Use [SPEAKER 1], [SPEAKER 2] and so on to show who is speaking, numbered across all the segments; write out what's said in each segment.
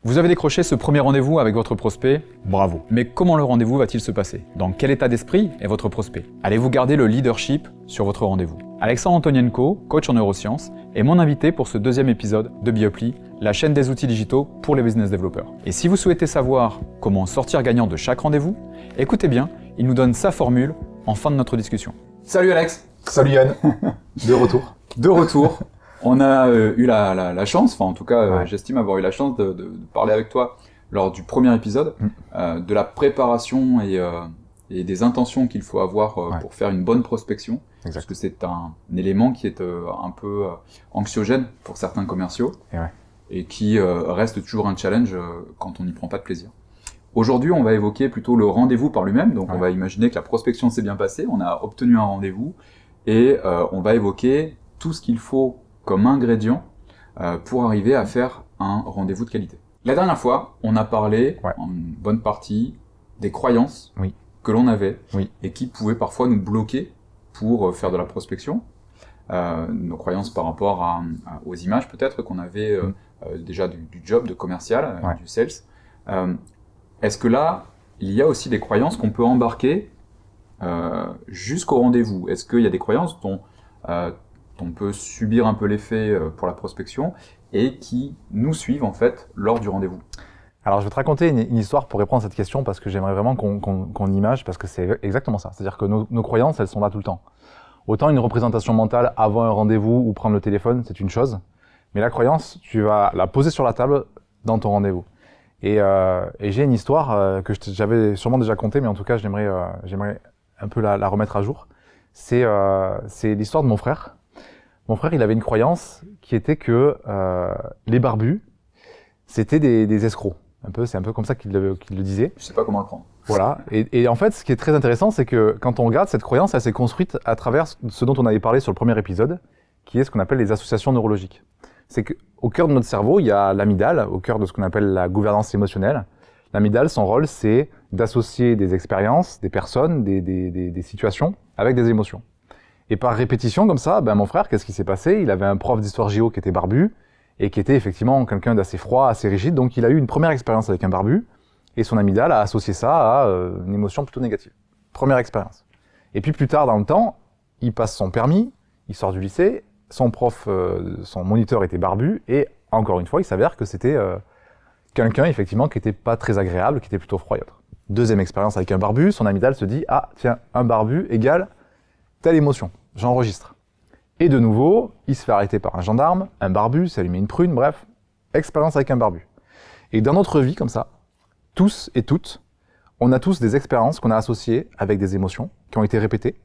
[SPEAKER 1] Vous avez décroché ce premier rendez-vous avec votre prospect, bravo. Mais comment le rendez-vous va-t-il se passer? Dans quel état d'esprit est votre prospect? Allez-vous garder le leadership sur votre rendez-vous? Alexandre Antonienko, coach en neurosciences, est mon invité pour ce deuxième épisode de Bioply, la chaîne des outils digitaux pour les business développeurs. Et si vous souhaitez savoir comment sortir gagnant de chaque rendez-vous, écoutez bien, il nous donne sa formule en fin de notre discussion. Salut Alex.
[SPEAKER 2] Salut Yann, de retour.
[SPEAKER 1] De retour. On a eu la chance, enfin en tout cas j'estime avoir eu la chance de parler avec toi lors du premier épisode de la préparation et des intentions qu'il faut avoir pour faire une bonne prospection. Exact. Parce que c'est un élément qui est un peu anxiogène pour certains commerciaux et qui reste toujours un challenge quand on n'y prend pas de plaisir. Aujourd'hui, on va évoquer plutôt le rendez-vous par lui-même. Donc on va imaginer que la prospection s'est bien passée, on a obtenu un rendez-vous et on va évoquer tout ce qu'il faut comme ingrédient pour arriver à faire un rendez-vous de qualité. La dernière fois, on a parlé en une bonne partie des croyances que l'on avait et qui pouvaient parfois nous bloquer pour faire de la prospection. Nos croyances par rapport aux images peut-être qu'on avait déjà du job, de commercial, du sales. Est-ce que là, il y a aussi des croyances qu'on peut embarquer jusqu'au rendez-vous? Est-ce qu'il y a des croyances dont on peut subir un peu l'effet pour la prospection et qui nous suivent en fait lors du rendez-vous?
[SPEAKER 2] Alors je vais te raconter une histoire pour répondre à cette question parce que j'aimerais vraiment qu'on image, parce que c'est exactement ça. C'est-à-dire que nos croyances, elles sont là tout le temps. Autant une représentation mentale avant un rendez-vous ou prendre le téléphone, c'est une chose, mais la croyance, tu vas la poser sur la table dans ton rendez-vous. Et j'ai une histoire que j'avais sûrement déjà contée, mais en tout cas j'aimerais un peu la remettre à jour. C'est l'histoire de mon frère. Mon frère, il avait une croyance qui était que les barbus, c'était des escrocs. C'est un peu comme ça qu'il le disait.
[SPEAKER 1] Je sais pas comment le prendre.
[SPEAKER 2] Voilà. Et en fait, ce qui est très intéressant, c'est que quand on regarde cette croyance, elle s'est construite à travers ce dont on avait parlé sur le premier épisode, qui est ce qu'on appelle les associations neurologiques. C'est qu'au cœur de notre cerveau, il y a l'amygdale, au cœur de ce qu'on appelle la gouvernance émotionnelle. L'amygdale, son rôle, c'est d'associer des expériences, des personnes, des situations avec des émotions. Et par répétition comme ça, mon frère, qu'est-ce qui s'est passé? Il avait un prof d'histoire géo qui était barbu et qui était effectivement quelqu'un d'assez froid, assez rigide. Donc il a eu une première expérience avec un barbu et son amygdale a associé ça à une émotion plutôt négative. Première expérience. Et puis plus tard dans le temps, il passe son permis, il sort du lycée, son prof, son moniteur était barbu et encore une fois, il s'avère que c'était quelqu'un effectivement qui était pas très agréable, qui était plutôt froid et autre. Deuxième expérience avec un barbu, son amygdale se dit « Ah tiens, un barbu égale telle émotion. » J'enregistre. Et de nouveau, il se fait arrêter par un gendarme, un barbu, ça lui met une prune, bref, expérience avec un barbu. Et dans notre vie, comme ça, tous et toutes, on a tous des expériences qu'on a associées avec des émotions qui ont été répétées,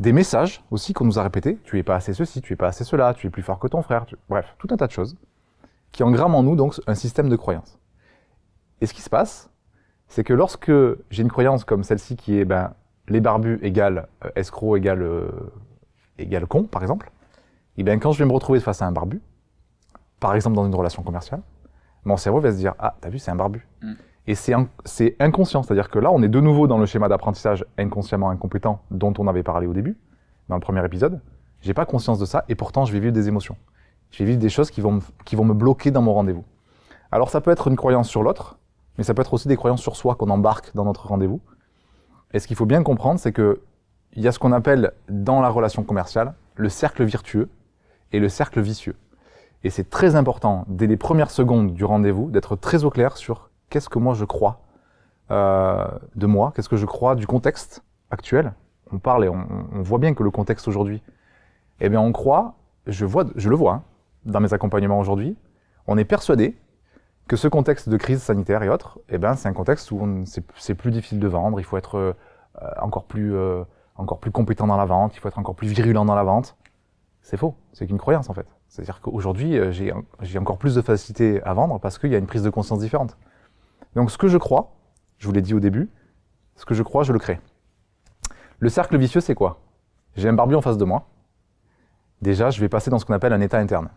[SPEAKER 2] des messages aussi qu'on nous a répétés, tu es pas assez ceci, tu es pas assez cela, tu es plus fort que ton frère, bref, tout un tas de choses, qui engramment en nous donc un système de croyances. Et ce qui se passe, c'est que lorsque j'ai une croyance comme celle-ci qui est les barbus égale escroc égale con, par exemple, et quand je vais me retrouver face à un barbu, par exemple dans une relation commerciale, mon cerveau va se dire « Ah, t'as vu, c'est un barbu ». Et c'est inconscient, c'est-à-dire que là, on est de nouveau dans le schéma d'apprentissage inconsciemment incompétent dont on avait parlé au début, dans le premier épisode. J'ai pas conscience de ça et pourtant je vais vivre des émotions. Je vais vivre des choses qui vont me bloquer dans mon rendez-vous. Alors ça peut être une croyance sur l'autre, mais ça peut être aussi des croyances sur soi qu'on embarque dans notre rendez-vous. Et ce qu'il faut bien comprendre, c'est que il y a ce qu'on appelle dans la relation commerciale le cercle vertueux et le cercle vicieux. Et c'est très important, dès les premières secondes du rendez-vous, d'être très au clair sur qu'est-ce que moi je crois de moi, qu'est-ce que je crois du contexte actuel. On parle et on voit bien que le contexte aujourd'hui, on croit, je le vois dans mes accompagnements aujourd'hui, on est persuadé que ce contexte de crise sanitaire et autres, c'est un contexte où c'est plus difficile de vendre, il faut être encore plus compétent dans la vente, il faut être encore plus virulent dans la vente. C'est faux, c'est qu'une croyance en fait. C'est-à-dire qu'aujourd'hui, j'ai encore plus de facilité à vendre parce qu'il y a une prise de conscience différente. Donc ce que je crois, je vous l'ai dit au début, ce que je crois, je le crée. Le cercle vicieux, c'est quoi? J'ai un barbu en face de moi. Déjà, je vais passer dans ce qu'on appelle un état interne.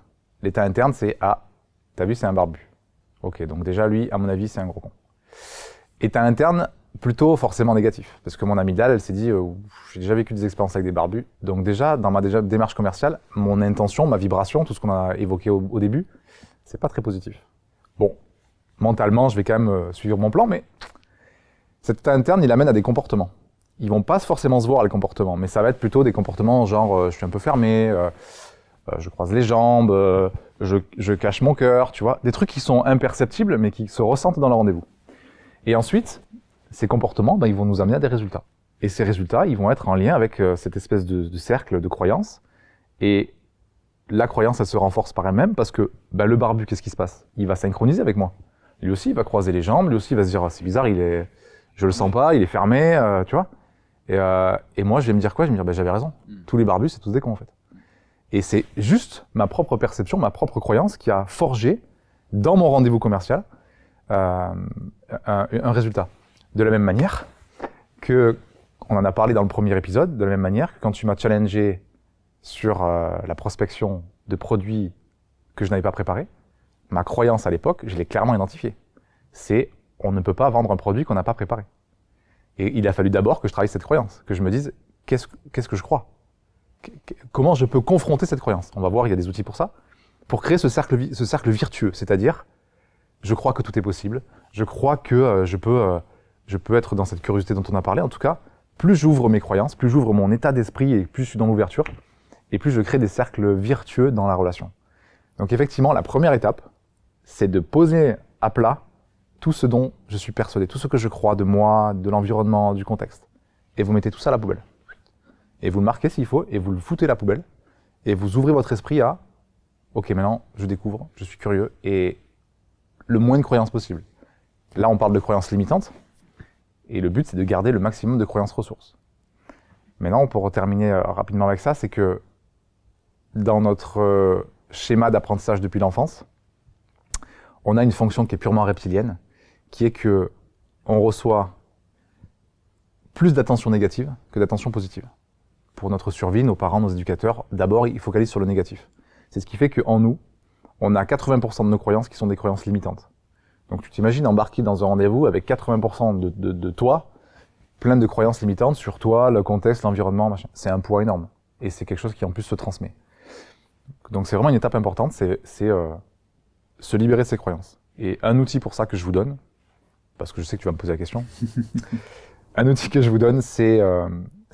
[SPEAKER 2] L'état interne, c'est « Ah, t'as vu, c'est un barbu. » Ok, donc déjà, lui, à mon avis, c'est un gros con. État interne, plutôt forcément négatif. Parce que mon amygdale, elle s'est dit j'ai déjà vécu des expériences avec des barbus. Donc déjà, dans ma démarche commerciale, mon intention, ma vibration, tout ce qu'on a évoqué au début, c'est pas très positif. Bon, mentalement, je vais quand même suivre mon plan, mais cet état interne, il amène à des comportements. Ils vont pas forcément se voir, les comportements, mais ça va être plutôt des comportements genre je suis un peu fermé, je croise les jambes, je cache mon cœur, tu vois, des trucs qui sont imperceptibles mais qui se ressentent dans le rendez-vous. Et ensuite, ces comportements, ils vont nous amener à des résultats. Et ces résultats, ils vont être en lien avec cette espèce de cercle de croyances. Et la croyance, elle se renforce par elle-même parce que le barbu, qu'est-ce qui se passe? Il va synchroniser avec moi. Lui aussi, il va croiser les jambes, lui aussi, il va se dire c'est bizarre, je le sens pas, il est fermé, tu vois. Et moi, je vais me dire quoi? Je vais me dire j'avais raison. Tous les barbus, c'est tous des cons en fait. Et c'est juste ma propre perception, ma propre croyance qui a forgé dans mon rendez-vous commercial un résultat. De la même manière que, on en a parlé dans le premier épisode, de la même manière que quand tu m'as challengé sur la prospection de produits que je n'avais pas préparés, ma croyance à l'époque, je l'ai clairement identifiée. C'est on ne peut pas vendre un produit qu'on n'a pas préparé. Et il a fallu d'abord que je travaille cette croyance, que je me dise qu'est-ce que je crois, comment je peux confronter cette croyance. On va voir, il y a des outils pour ça, pour créer ce cercle virtueux, c'est-à-dire je crois que tout est possible, je crois que je peux être dans cette curiosité dont on a parlé. En tout cas, plus j'ouvre mes croyances, plus j'ouvre mon état d'esprit et plus je suis dans l'ouverture, et plus je crée des cercles virtueux dans la relation. Donc effectivement, la première étape, c'est de poser à plat tout ce dont je suis persuadé, tout ce que je crois de moi, de l'environnement, du contexte. Et vous mettez tout ça à la poubelle. Et vous le marquez s'il faut, et vous le foutez à la poubelle, et vous ouvrez votre esprit à « Ok, maintenant, je découvre, je suis curieux, et le moins de croyances possible. » Là, on parle de croyances limitantes, et le but, c'est de garder le maximum de croyances ressources. Maintenant, pour terminer rapidement avec ça, c'est que dans notre schéma d'apprentissage depuis l'enfance, on a une fonction qui est purement reptilienne, qui est que on reçoit plus d'attention négative que d'attention positive. Pour notre survie, nos parents, nos éducateurs, d'abord, ils focalisent sur le négatif. C'est ce qui fait qu'en nous, on a 80% de nos croyances qui sont des croyances limitantes. Donc tu t'imagines embarquer dans un rendez-vous avec 80% de toi, plein de croyances limitantes sur toi, le contexte, l'environnement, machin. C'est un poids énorme. Et c'est quelque chose qui en plus se transmet. Donc c'est vraiment une étape importante, c'est se libérer de ses croyances. Et un outil pour ça que je vous donne, parce que je sais que tu vas me poser la question, un outil que je vous donne, c'est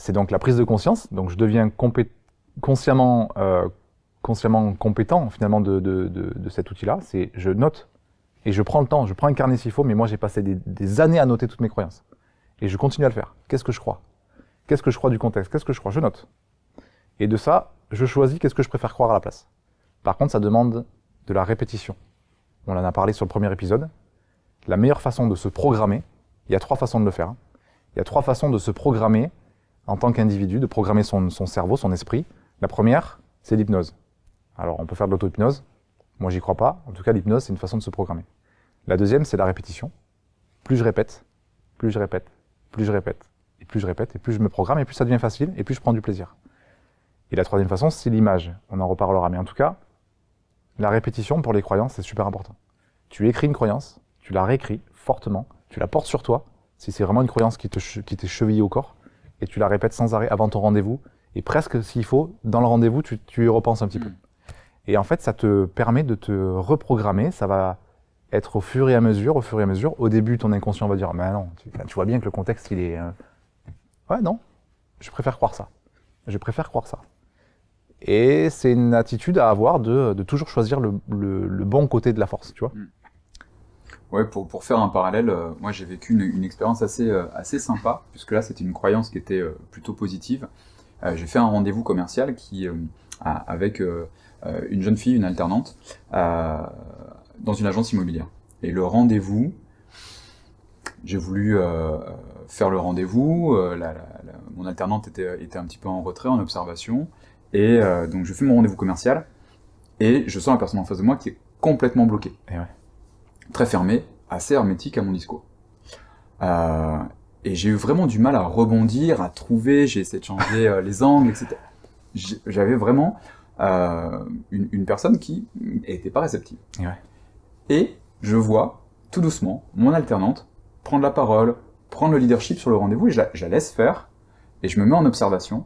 [SPEAKER 2] donc la prise de conscience. Donc je deviens consciemment compétent finalement de cet outil-là. C'est je note et je prends le temps, je prends un carnet s'il faut, mais moi j'ai passé des années à noter toutes mes croyances. Et je continue à le faire. Qu'est-ce que je crois? Qu'est-ce que je crois du contexte? Qu'est-ce que je crois? Je note. Et de ça, je choisis qu'est-ce que je préfère croire à la place. Par contre, ça demande de la répétition. On en a parlé sur le premier épisode. La meilleure façon de se programmer, il y a 3 façons de le faire. Il y a 3 façons de se programmer en tant qu'individu, de programmer son cerveau, son esprit. La première, c'est l'hypnose. Alors, on peut faire de l'auto-hypnose. Moi, j'y crois pas. En tout cas, l'hypnose, c'est une façon de se programmer. La deuxième, c'est la répétition. Plus je répète, plus je répète, plus je répète, et plus je répète, et plus je me programme, et plus ça devient facile, et plus je prends du plaisir. Et la troisième façon, c'est l'image. On en reparlera. Mais en tout cas, la répétition pour les croyances, c'est super important. Tu écris une croyance, tu la réécris fortement, tu la portes sur toi, si c'est vraiment une croyance qui t'est chevillée au corps, et tu la répètes sans arrêt avant ton rendez-vous, et presque, s'il faut, dans le rendez-vous, tu y repenses un petit peu. Et en fait, ça te permet de te reprogrammer, ça va être au fur et à mesure. Au début, ton inconscient va dire « Mais non, tu vois bien que le contexte, il est... Ouais, non, je préfère croire ça. Je préfère croire ça. » Et c'est une attitude à avoir de toujours choisir le bon côté de la force, tu vois.
[SPEAKER 1] Ouais, pour faire un parallèle, moi j'ai vécu une expérience assez sympa, puisque là c'était une croyance qui était plutôt positive. J'ai fait un rendez-vous commercial avec une jeune fille, une alternante, dans une agence immobilière. Et le rendez-vous, j'ai voulu faire le rendez-vous, mon alternante était un petit peu en retrait, en observation, et donc je fais mon rendez-vous commercial, et je sens la personne en face de moi qui est complètement bloquée.
[SPEAKER 2] Et ouais.
[SPEAKER 1] Très fermée, assez hermétique à mon discours. Et j'ai eu vraiment du mal à rebondir, à trouver, j'ai essayé de changer les angles, etc. J'avais vraiment une personne qui était pas réceptive.
[SPEAKER 2] Et ouais.
[SPEAKER 1] Et je vois, tout doucement, mon alternante prendre la parole, prendre le leadership sur le rendez-vous, et je la laisse faire, et je me mets en observation.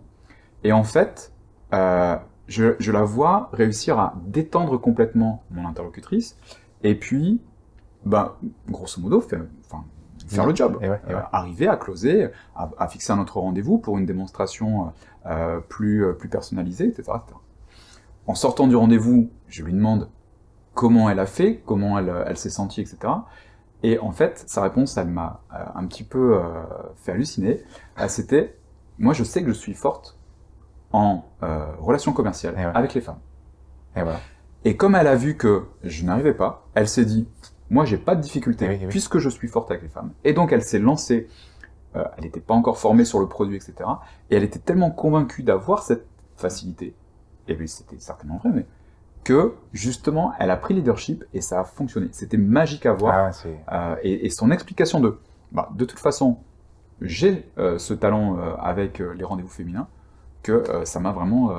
[SPEAKER 1] Et en fait, je la vois réussir à détendre complètement mon interlocutrice, et puis grosso modo, faire le job. Arriver à closer, à fixer un autre rendez-vous pour une démonstration plus personnalisée, etc., etc. En sortant du rendez-vous, je lui demande comment elle a fait, comment elle s'est sentie, etc. Et en fait, sa réponse, elle m'a un petit peu fait halluciner. C'était, moi je sais que je suis forte en relations commerciales avec les femmes. Et comme elle a vu que je n'arrivais pas, elle s'est dit, moi j'ai pas de difficulté, puisque je suis forte avec les femmes. Et donc elle s'est lancée, elle n'était pas encore formée sur le produit, etc. Et elle était tellement convaincue d'avoir cette facilité, et puis c'était certainement vrai, mais que justement elle a pris leadership et ça a fonctionné. C'était magique à voir. Et son explication de toute façon, j'ai ce talent avec les rendez-vous féminins, que ça m'a vraiment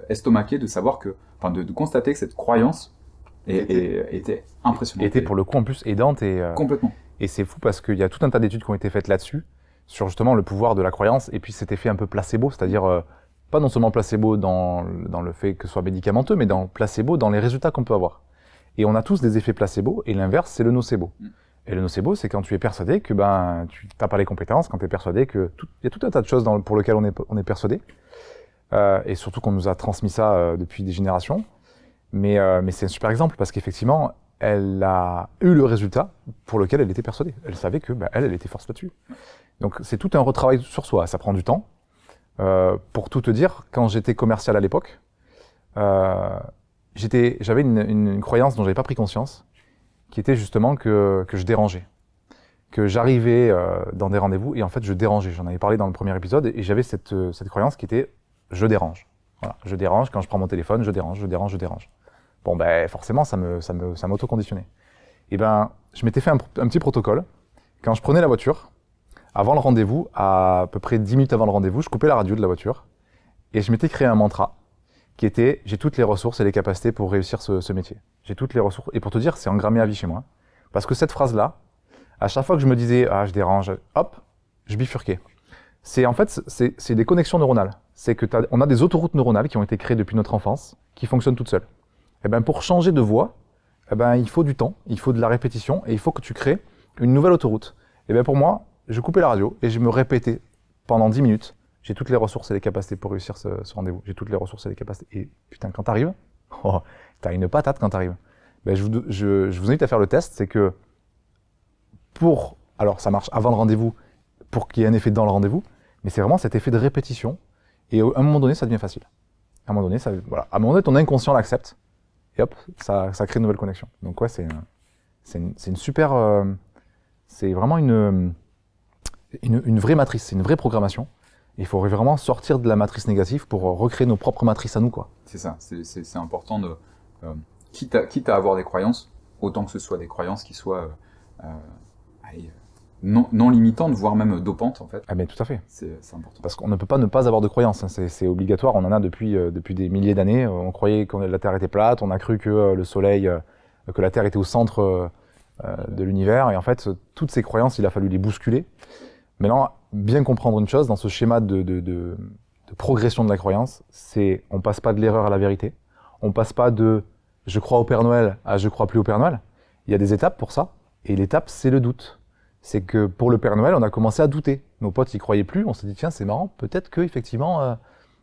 [SPEAKER 1] estomaqué de savoir que, de constater que cette croyance était impressionnante.
[SPEAKER 2] Était pour le coup en plus aidante
[SPEAKER 1] complètement.
[SPEAKER 2] Et c'est fou parce qu'il y a tout un tas d'études qui ont été faites là-dessus, sur justement le pouvoir de la croyance et puis cet effet un peu placebo, c'est-à-dire pas non seulement placebo dans le fait que ce soit médicamenteux, mais dans placebo dans les résultats qu'on peut avoir. Et on a tous des effets placebo et l'inverse c'est le nocebo. Et le nocebo, c'est quand tu es persuadé que tu n'as pas les compétences, quand tu es persuadé que il y a tout un tas de choses pour lesquelles on est persuadé. Et surtout qu'on nous a transmis ça depuis des générations. Mais c'est un super exemple parce qu'effectivement, elle a eu le résultat pour lequel elle était persuadée. Elle savait que elle était forte là-dessus. Donc c'est tout un retravail sur soi. Ça prend du temps. Pour tout te dire, quand j'étais commercial à l'époque, j'avais une croyance dont j'avais pas pris conscience, qui était justement que je dérangeais. Que j'arrivais dans des rendez-vous et en fait je dérangeais. J'en avais parlé dans le premier épisode et j'avais cette croyance qui était je dérange. Voilà, je dérange quand je prends mon téléphone, je dérange. Bon forcément ça m'auto-conditionnait. Et je m'étais fait un petit protocole. Quand je prenais la voiture, avant le rendez-vous, à peu près 10 minutes avant le rendez-vous, je coupais la radio de la voiture et je m'étais créé un mantra qui était j'ai toutes les ressources et les capacités pour réussir ce métier. J'ai toutes les ressources. Et pour te dire, c'est engrammé à vie chez moi. Parce que cette phrase-là, à chaque fois que je me disais je dérange, hop, je bifurquais. C'est des connexions neuronales. C'est que on a des autoroutes neuronales qui ont été créées depuis notre enfance, qui fonctionnent toutes seules. Et pour changer de voie, il faut du temps, il faut de la répétition et il faut que tu crées une nouvelle autoroute. Et pour moi, je coupais la radio et je me répétais pendant 10 minutes. J'ai toutes les ressources et les capacités pour réussir ce rendez-vous. J'ai toutes les ressources et les capacités. Et putain, quand t'arrives, t'as une patate quand t'arrives. Je vous invite à faire le test, c'est que alors ça marche avant le rendez-vous pour qu'il y ait un effet dans le rendez-vous, mais c'est vraiment cet effet de répétition et à un moment donné ça devient facile. À un moment donné, ton inconscient l'accepte et hop, ça crée une nouvelle connexion. Donc ouais, c'est une super, c'est vraiment une vraie matrice, c'est une vraie programmation. Il faut vraiment sortir de la matrice négative pour recréer nos propres matrices à nous, quoi.
[SPEAKER 1] C'est ça, c'est important de quitte à avoir des croyances, autant que ce soit des croyances qui soient non limitantes, voire même dopantes en fait.
[SPEAKER 2] Ah mais tout à fait.
[SPEAKER 1] C'est important.
[SPEAKER 2] Parce qu'on ne peut pas ne pas avoir de croyances, hein. C'est obligatoire, on en a depuis des milliers d'années. On croyait que la Terre était plate, on a cru que le Soleil, que la Terre était au centre de l'univers, et en fait, toutes ces croyances, il a fallu les bousculer. Maintenant, bien comprendre une chose, dans ce schéma de progression de la croyance, c'est on passe pas de l'erreur à la vérité, on passe pas de je crois au Père Noël à je crois plus au Père Noël. Il y a des étapes pour ça, et l'étape c'est le doute. C'est que pour le Père Noël, on a commencé à douter. Nos potes y croyaient plus, on s'est dit tiens c'est marrant, peut-être que effectivement.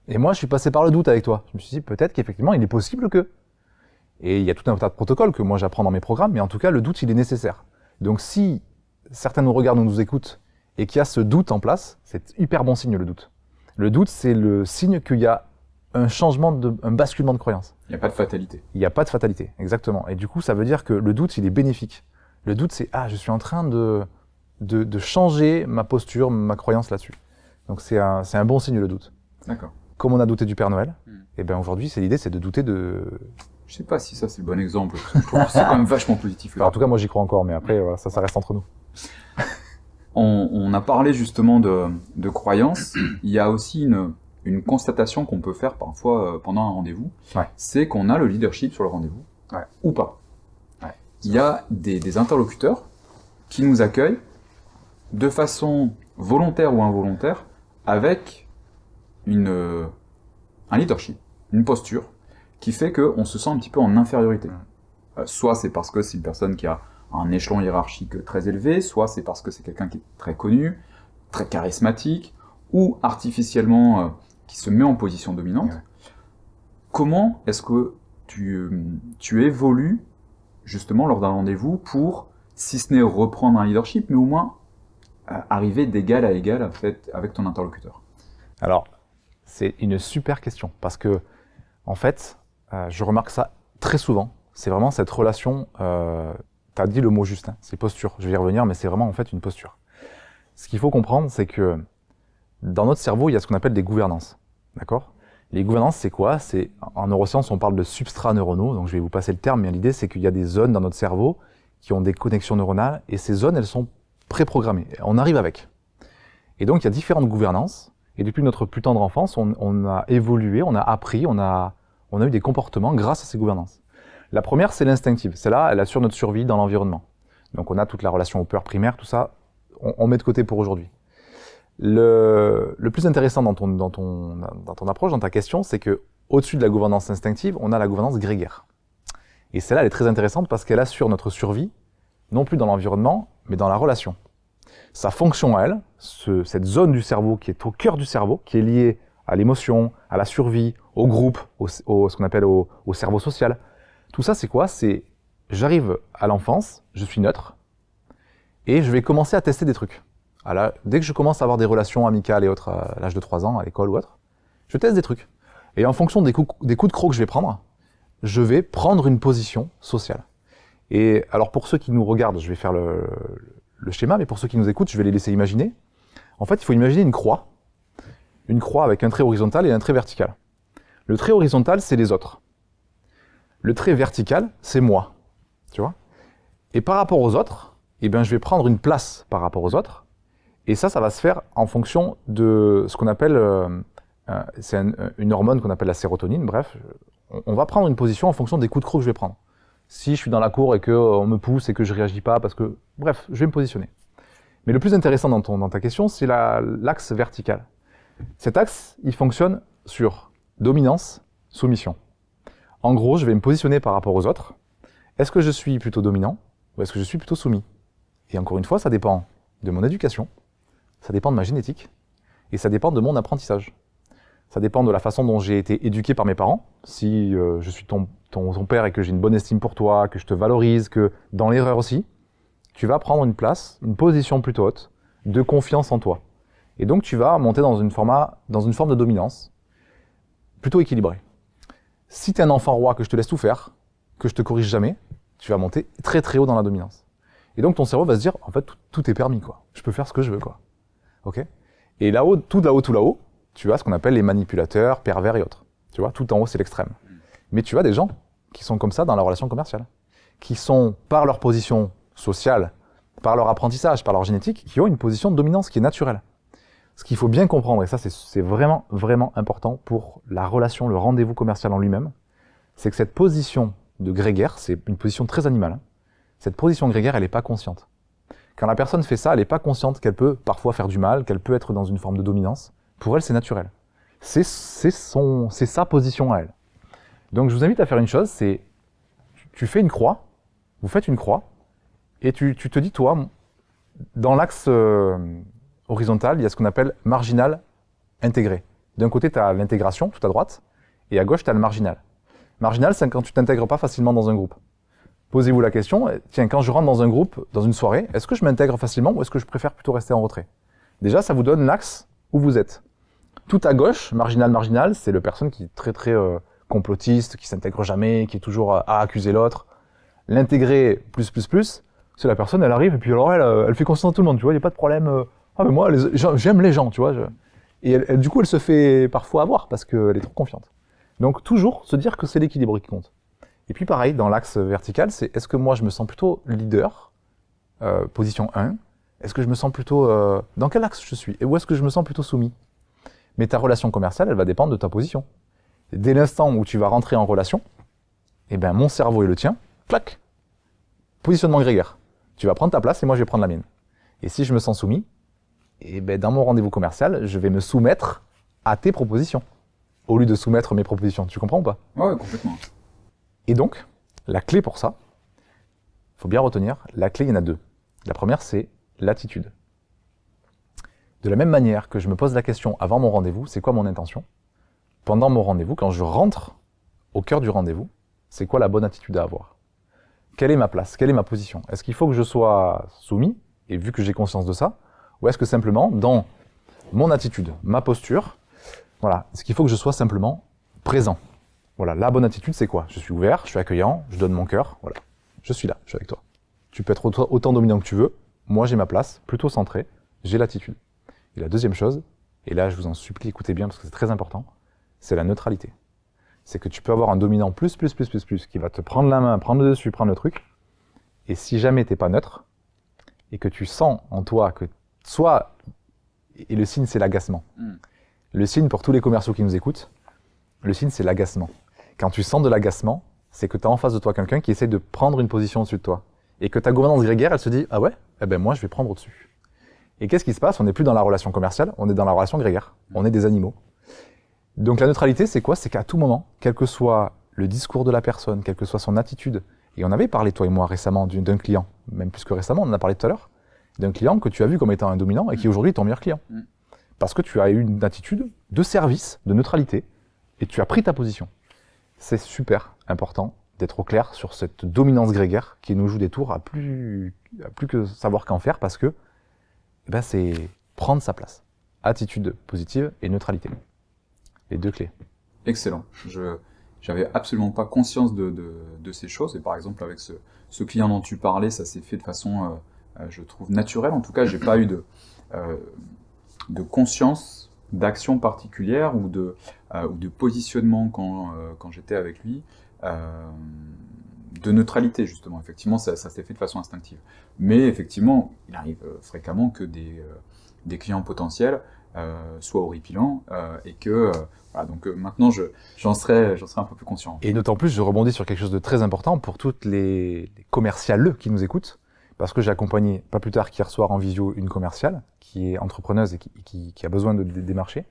[SPEAKER 2] Et moi je suis passé par le doute avec toi. Je me suis dit peut-être qu'effectivement il est possible que. Et il y a tout un tas de protocoles que moi j'apprends dans mes programmes, mais en tout cas le doute il est nécessaire. Donc si certains nous regardent ou nous écoutent et qu'il y a ce doute en place, c'est hyper bon signe le doute. Le doute c'est le signe qu'il y a un basculement de croyance.
[SPEAKER 1] Il n'y a pas de fatalité.
[SPEAKER 2] Il n'y a pas de fatalité, exactement. Et du coup, ça veut dire que le doute, il est bénéfique. Le doute, c'est je suis en train de changer ma posture, ma croyance là-dessus. Donc c'est un bon signe le doute.
[SPEAKER 1] D'accord.
[SPEAKER 2] Comme on a douté du Père Noël, et aujourd'hui, l'idée, c'est de douter de.
[SPEAKER 1] Je sais pas si ça c'est le bon exemple. C'est quand même vachement positif.
[SPEAKER 2] Enfin, en tout cas, moi j'y crois encore, mais après, ça reste entre nous.
[SPEAKER 1] On a parlé justement de croyances. Il y a aussi une constatation qu'on peut faire parfois pendant un rendez-vous, c'est qu'on a le leadership sur le rendez-vous, ou pas. Il y a des interlocuteurs qui nous accueillent de façon volontaire ou involontaire avec un leadership, une posture qui fait qu'on se sent un petit peu en infériorité. Soit c'est parce que c'est une personne qui a un échelon hiérarchique très élevé, soit c'est parce que c'est quelqu'un qui est très connu, très charismatique, ou artificiellement qui se met en position dominante. Ouais. Comment est-ce que tu évolues justement lors d'un rendez-vous pour, si ce n'est reprendre un leadership, mais au moins arriver d'égal à égal en fait, avec ton interlocuteur?
[SPEAKER 2] Alors, c'est une super question, parce que, en fait, je remarque ça très souvent. C'est vraiment cette relation, tu as dit le mot juste, hein, c'est posture. Je vais y revenir, mais c'est vraiment en fait une posture. Ce qu'il faut comprendre, c'est que dans notre cerveau, il y a ce qu'on appelle des gouvernances. D'accord ? Les gouvernances, c'est quoi ? C'est, en neurosciences, on parle de substrats neuronaux, donc je vais vous passer le terme, mais l'idée, c'est qu'il y a des zones dans notre cerveau qui ont des connexions neuronales, et ces zones, elles sont préprogrammées. On arrive avec. Et donc, il y a différentes gouvernances, et depuis notre plus tendre enfance, on a évolué, on a appris, on a eu des comportements grâce à ces gouvernances. La première, c'est l'instinctive. Celle-là, elle assure notre survie dans l'environnement. Donc, on a toute la relation aux peurs primaires, tout ça, on met de côté pour aujourd'hui. Le plus intéressant dans ton approche, dans ta question, c'est que au-dessus de la gouvernance instinctive, on a la gouvernance grégaire. Et celle-là, elle est très intéressante parce qu'elle assure notre survie, non plus dans l'environnement, mais dans la relation. Sa fonction à elle, cette zone du cerveau qui est au cœur du cerveau, qui est liée à l'émotion, à la survie, au groupe, ce qu'on appelle au cerveau social. Tout ça, c'est quoi ? C'est, j'arrive à l'enfance, je suis neutre, et je vais commencer à tester des trucs. Dès que je commence à avoir des relations amicales et autres à l'âge de 3 ans, à l'école ou autre, je teste des trucs. Et en fonction des coups de croc que je vais prendre, je vais prendre une position sociale. Et alors pour ceux qui nous regardent, je vais faire le schéma, mais pour ceux qui nous écoutent, je vais les laisser imaginer. En fait, il faut imaginer une croix avec un trait horizontal et un trait vertical. Le trait horizontal, c'est les autres. Le trait vertical, c'est moi. Tu vois ? Et par rapport aux autres, je vais prendre une place par rapport aux autres. Et ça va se faire en fonction de ce qu'on appelle, c'est une hormone qu'on appelle la sérotonine, bref, on va prendre une position en fonction des coups de croc que je vais prendre. Si je suis dans la cour et qu'on me pousse et que je réagis pas, parce que, bref, je vais me positionner. Mais le plus intéressant dans ta question, c'est l'axe vertical. Cet axe, il fonctionne sur dominance, soumission. En gros, je vais me positionner par rapport aux autres. Est-ce que je suis plutôt dominant ou est-ce que je suis plutôt soumis ? Et encore une fois, ça dépend de mon éducation. Ça dépend de ma génétique, et ça dépend de mon apprentissage. Ça dépend de la façon dont j'ai été éduqué par mes parents. Si je suis ton père et que j'ai une bonne estime pour toi, que je te valorise, que dans l'erreur aussi, tu vas prendre une place, une position plutôt haute, de confiance en toi. Et donc tu vas monter dans une forme de dominance, plutôt équilibrée. Si tu es un enfant roi que je te laisse tout faire, que je te corrige jamais, tu vas monter très très haut dans la dominance. Et donc ton cerveau va se dire, en fait, tout est permis, quoi. Je peux faire ce que je veux, quoi. Ok ? Et là-haut, tout là-haut, tu as ce qu'on appelle les manipulateurs, pervers et autres. Tu vois, tout en haut, c'est l'extrême. Mais tu as des gens qui sont comme ça dans la relation commerciale, qui sont, par leur position sociale, par leur apprentissage, par leur génétique, qui ont une position de dominance qui est naturelle. Ce qu'il faut bien comprendre, et ça c'est vraiment, vraiment important pour la relation, le rendez-vous commercial en lui-même, c'est que cette position de grégaire, c'est une position très animale, hein. Cette position grégaire, elle n'est pas consciente. Quand la personne fait ça, elle n'est pas consciente qu'elle peut parfois faire du mal, qu'elle peut être dans une forme de dominance. Pour elle, c'est naturel. C'est sa position à elle. Donc je vous invite à faire une chose, c'est tu fais une croix, vous faites une croix, et tu te dis, toi, dans l'axe horizontal, il y a ce qu'on appelle marginal intégré. D'un côté, tu as l'intégration, tout à droite, et à gauche, tu as le marginal. Marginal, c'est quand tu t'intègres pas facilement dans un groupe. Posez-vous la question, tiens, quand je rentre dans un groupe, dans une soirée, est-ce que je m'intègre facilement ou est-ce que je préfère plutôt rester en retrait ? Déjà, ça vous donne l'axe où vous êtes. Tout à gauche, marginal, c'est le personne qui est très très complotiste, qui s'intègre jamais, qui est toujours à accuser l'autre. L'intégré plus, c'est la personne, elle arrive et puis alors elle fait confiance à tout le monde, tu vois, il n'y a pas de problème. Ah mais moi, j'aime les gens, tu vois. Et du coup, elle se fait parfois avoir parce qu'elle est trop confiante. Donc toujours se dire que c'est l'équilibre qui compte. Et puis pareil, dans l'axe vertical, c'est est-ce que moi je me sens plutôt leader, position 1, est-ce que je me sens plutôt... dans quel axe je suis ? Et où est-ce que je me sens plutôt soumis ? Mais ta relation commerciale, elle va dépendre de ta position. Et dès l'instant où tu vas rentrer en relation, eh ben mon cerveau et le tien, clac, positionnement grégaire. Tu vas prendre ta place et moi je vais prendre la mienne. Et si je me sens soumis, eh ben dans mon rendez-vous commercial, je vais me soumettre à tes propositions, au lieu de soumettre mes propositions. Tu comprends ou pas ?
[SPEAKER 1] Ouais, complètement.
[SPEAKER 2] Et donc, la clé pour ça, faut bien retenir, la clé, il y en a 2. La première, c'est l'attitude. De la même manière que je me pose la question avant mon rendez-vous, c'est quoi mon intention? Pendant mon rendez-vous, quand je rentre au cœur du rendez-vous, c'est quoi la bonne attitude à avoir? Quelle est ma place? Quelle est ma position? Est-ce qu'il faut que je sois soumis, et vu que j'ai conscience de ça, ou est-ce que simplement, dans mon attitude, ma posture, voilà, est-ce qu'il faut que je sois simplement présent? Voilà, la bonne attitude, c'est quoi? Je suis ouvert, je suis accueillant, je donne mon cœur, voilà. Je suis là, je suis avec toi. Tu peux être autant dominant que tu veux, moi j'ai ma place, plutôt centré, j'ai l'attitude. Et la deuxième chose, et là je vous en supplie, écoutez bien parce que c'est très important, c'est la neutralité. C'est que tu peux avoir un dominant plus, qui va te prendre la main, prendre le dessus, prendre le truc, et si jamais t'es pas neutre, et que tu sens en toi que soit, et le signe c'est l'agacement. Le signe pour tous les commerciaux qui nous écoutent, le signe c'est l'agacement. Quand tu sens de l'agacement, c'est que tu as en face de toi quelqu'un qui essaie de prendre une position au-dessus de toi. Et que ta gouvernance grégaire, elle se dit « Ah ouais, eh ben moi je vais prendre au-dessus ». Et qu'est-ce qui se passe? On n'est plus dans la relation commerciale, on est dans la relation grégaire. On est des animaux. Donc la neutralité, c'est quoi? C'est qu'à tout moment, quel que soit le discours de la personne, quelle que soit son attitude, et on avait parlé, toi et moi, récemment d'un client, même plus que récemment, on en a parlé tout à l'heure, d'un client que tu as vu comme étant un dominant et qui aujourd'hui est ton meilleur client. Parce que tu as eu une attitude de service, de neutralité, et tu as pris ta position. C'est super important d'être au clair sur cette dominance grégaire qui nous joue des tours à plus que savoir qu'en faire, parce que c'est prendre sa place. Attitude positive et neutralité. Les 2 clés.
[SPEAKER 1] Excellent. J'avais absolument pas conscience de ces choses, et par exemple avec ce client dont tu parlais, ça s'est fait de façon, je trouve, naturelle. En tout cas, j'ai pas eu de conscience d'action particulière ou de positionnement quand j'étais avec lui, de neutralité justement. Effectivement, ça s'est fait de façon instinctive. Mais effectivement, il arrive fréquemment que des clients potentiels soient horripilants et que voilà, donc maintenant j'en serais un peu plus conscient.
[SPEAKER 2] Et d'autant plus, je rebondis sur quelque chose de très important pour toutes les commerciales qui nous écoutent, parce que j'ai accompagné pas plus tard qu'hier soir en visio une commerciale qui est entrepreneuse et qui a besoin de démarcher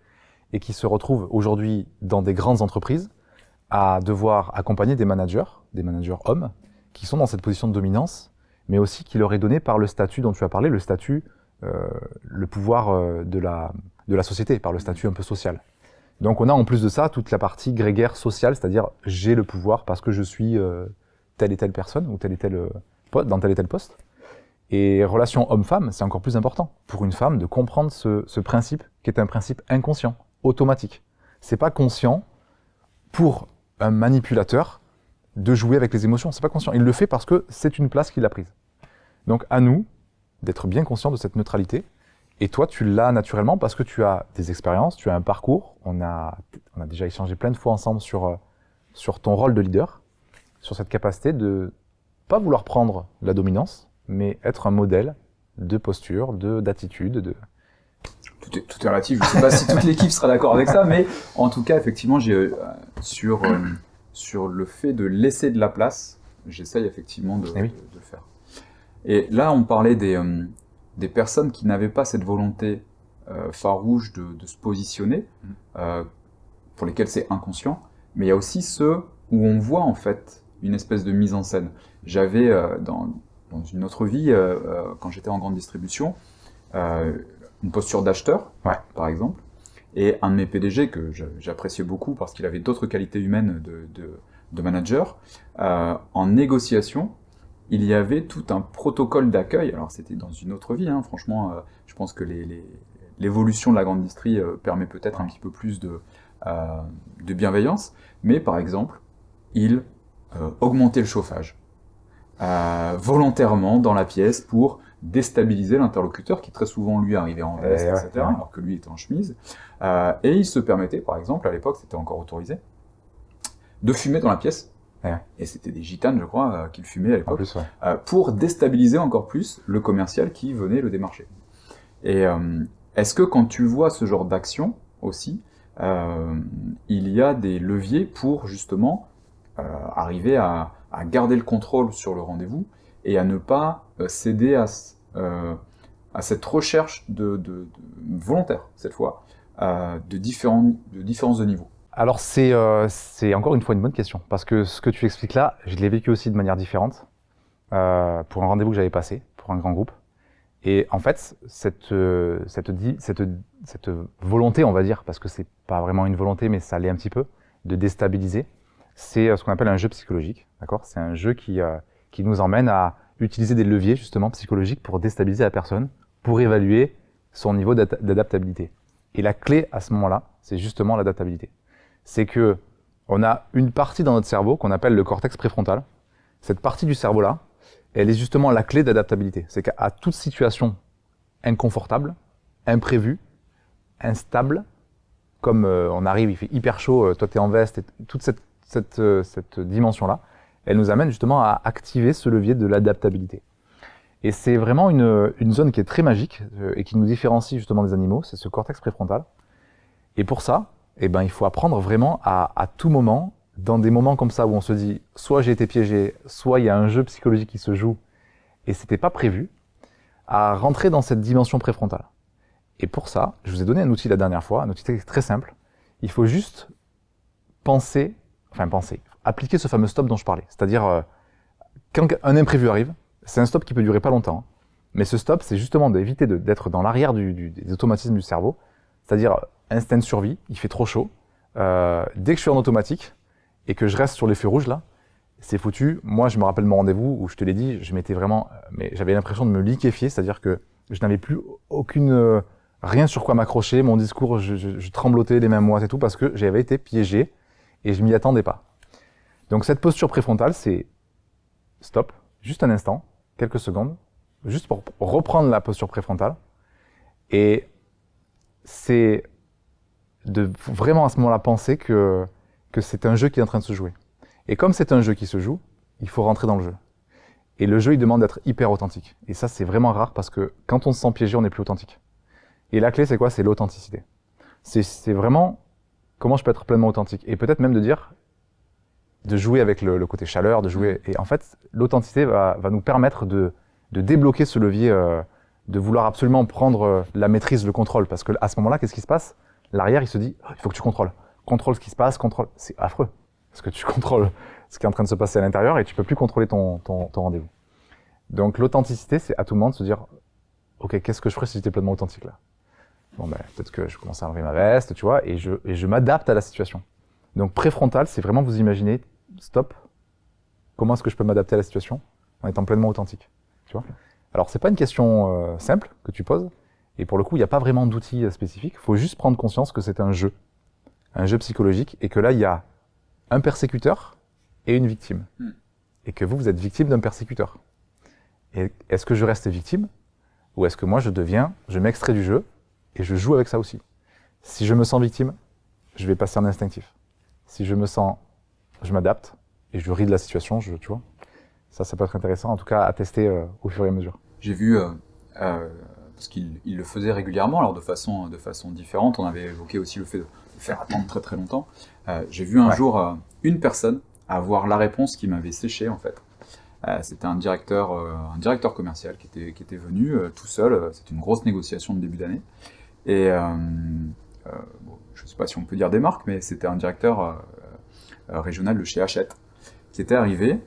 [SPEAKER 2] et qui se retrouve aujourd'hui dans des grandes entreprises à devoir accompagner des managers hommes qui sont dans cette position de dominance, mais aussi qui leur est donné par le statut dont tu as parlé, le statut, le pouvoir de la société, par le statut un peu social. Donc on a en plus de ça toute la partie grégaire sociale, c'est-à-dire j'ai le pouvoir parce que je suis telle et telle personne ou dans tel et tel poste. Et relation homme-femme, c'est encore plus important pour une femme de comprendre ce principe qui est un principe inconscient, automatique. C'est pas conscient pour un manipulateur de jouer avec les émotions, c'est pas conscient. Il le fait parce que c'est une place qu'il a prise. Donc à nous d'être bien conscient de cette neutralité. Et toi, tu l'as naturellement parce que tu as des expériences, tu as un parcours. On a déjà échangé plein de fois ensemble sur ton rôle de leader, sur cette capacité de pas vouloir prendre la dominance, mais être un modèle de posture, d'attitude.
[SPEAKER 1] Tout est relatif. Je ne sais pas si toute l'équipe sera d'accord avec ça, mais en tout cas, effectivement, sur le fait de laisser de la place, j'essaye effectivement de le faire. Et là, on parlait des personnes qui n'avaient pas cette volonté farouche de se positionner, pour lesquelles c'est inconscient, mais il y a aussi ceux où on voit en fait une espèce de mise en scène. J'avais dans une autre vie, quand j'étais en grande distribution, une posture d'acheteur, par exemple, et un de mes PDG que j'appréciais beaucoup parce qu'il avait d'autres qualités humaines de manager, en négociation, il y avait tout un protocole d'accueil. Alors c'était dans une autre vie, franchement, je pense que l'évolution de la grande distrie permet peut-être un petit peu plus de bienveillance, mais par exemple, il augmentait le chauffage volontairement dans la pièce pour déstabiliser l'interlocuteur qui très souvent lui arrivait en veste, etc., alors que lui était en chemise, et il se permettait, par exemple, à l'époque c'était encore autorisé, de fumer dans la pièce. Et c'était des gitanes, je crois, qu'il fumait à l'époque, pour déstabiliser encore plus le commercial qui venait le démarcher. Et est-ce que quand tu vois ce genre d'action aussi, il y a des leviers pour justement arriver à garder le contrôle sur le rendez-vous et à ne pas céder à cette recherche de volontaire, cette fois, de différence de niveau?
[SPEAKER 2] Alors c'est encore une fois une bonne question, parce que ce que tu expliques là, je l'ai vécu aussi de manière différente. pour un rendez-vous que j'avais passé, pour un grand groupe. Et en fait, cette volonté, on va dire, parce que c'est pas vraiment une volonté, mais ça l'est un petit peu, de déstabiliser, c'est ce qu'on appelle un jeu psychologique, d'accord ? C'est un jeu qui nous emmène à utiliser des leviers, justement, psychologiques pour déstabiliser la personne, pour évaluer son niveau d'adaptabilité. Et la clé, à ce moment-là, c'est justement l'adaptabilité. C'est que on a une partie dans notre cerveau qu'on appelle le cortex préfrontal. Cette partie du cerveau-là, elle est justement la clé d'adaptabilité. C'est qu'à toute situation inconfortable, imprévue, instable, comme on arrive, il fait hyper chaud, toi t'es en veste, et toute cette dimension-là, elle nous amène justement à activer ce levier de l'adaptabilité. Et c'est vraiment une zone qui est très magique et qui nous différencie justement des animaux, c'est ce cortex préfrontal. Et pour ça, il faut apprendre vraiment à tout moment, dans des moments comme ça où on se dit soit j'ai été piégé, soit il y a un jeu psychologique qui se joue et c'était pas prévu, à rentrer dans cette dimension préfrontale. Et pour ça, je vous ai donné un outil la dernière fois, un outil très simple. Il faut juste appliquer ce fameux stop dont je parlais. C'est-à-dire, quand un imprévu arrive, c'est un stop qui peut durer pas longtemps. Mais ce stop, c'est justement d'éviter d'être dans l'arrière des automatismes du cerveau. C'est-à-dire, instinct de survie, il fait trop chaud. Dès que je suis en automatique et que je reste sur les feux rouges là, c'est foutu. Moi, je me rappelle mon rendez-vous où je te l'ai dit, je m'étais vraiment, mais j'avais l'impression de me liquéfier, c'est-à-dire que je n'avais plus rien sur quoi m'accrocher. Mon discours, je tremblotais les mains moites et tout parce que j'avais été piégé et je m'y attendais pas. Donc cette posture préfrontale, c'est stop, juste un instant, quelques secondes, juste pour reprendre la posture préfrontale. Et c'est de vraiment à ce moment-là penser que c'est un jeu qui est en train de se jouer. Et comme c'est un jeu qui se joue, il faut rentrer dans le jeu. Et le jeu, il demande d'être hyper authentique. Et ça, c'est vraiment rare parce que quand on se sent piégé, on n'est plus authentique. Et la clé, c'est quoi ? C'est l'authenticité. C'est vraiment comment je peux être pleinement authentique. Et peut-être même de jouer avec le côté chaleur, de jouer. Et en fait, l'authenticité va nous permettre de débloquer ce levier, de vouloir absolument prendre la maîtrise, le contrôle. Parce que à ce moment-là, qu'est-ce qui se passe ? L'arrière, il se dit, il faut que tu contrôles. Contrôle ce qui se passe, contrôle. C'est affreux. Parce que tu contrôles ce qui est en train de se passer à l'intérieur et tu peux plus contrôler ton rendez-vous. Donc l'authenticité, c'est à tout moment de se dire, ok, qu'est-ce que je ferais si j'étais pleinement authentique là ? Bon peut-être que je commence à enlever ma veste, tu vois, et je m'adapte à la situation. Donc préfrontal, c'est vraiment vous imaginez, stop, comment est-ce que je peux m'adapter à la situation en étant pleinement authentique, tu vois ? Alors c'est pas une question simple que tu poses, et pour le coup, il n'y a pas vraiment d'outils spécifiques, il faut juste prendre conscience que c'est un jeu psychologique, et que là, il y a un persécuteur et une victime. Et que vous êtes victime d'un persécuteur. Et est-ce que je reste victime ? Ou est-ce que moi, je m'extrais du jeu et je joue avec ça aussi ? Si je me sens victime, je vais passer en instinctif. Si je m'adapte et je ris de la situation, tu vois. Ça peut être intéressant, en tout cas, à tester au fur et à mesure.
[SPEAKER 1] J'ai vu, parce qu'il le faisait régulièrement, alors de façon différente, on avait évoqué aussi le fait de faire attendre très très longtemps. J'ai vu un jour une personne avoir la réponse qui m'avait séché en fait. C'était un directeur commercial qui était venu tout seul. C'était une grosse négociation de début d'année. Et je ne sais pas si on peut dire des marques, mais c'était un directeur régional de chez Hachette qui était arrivé,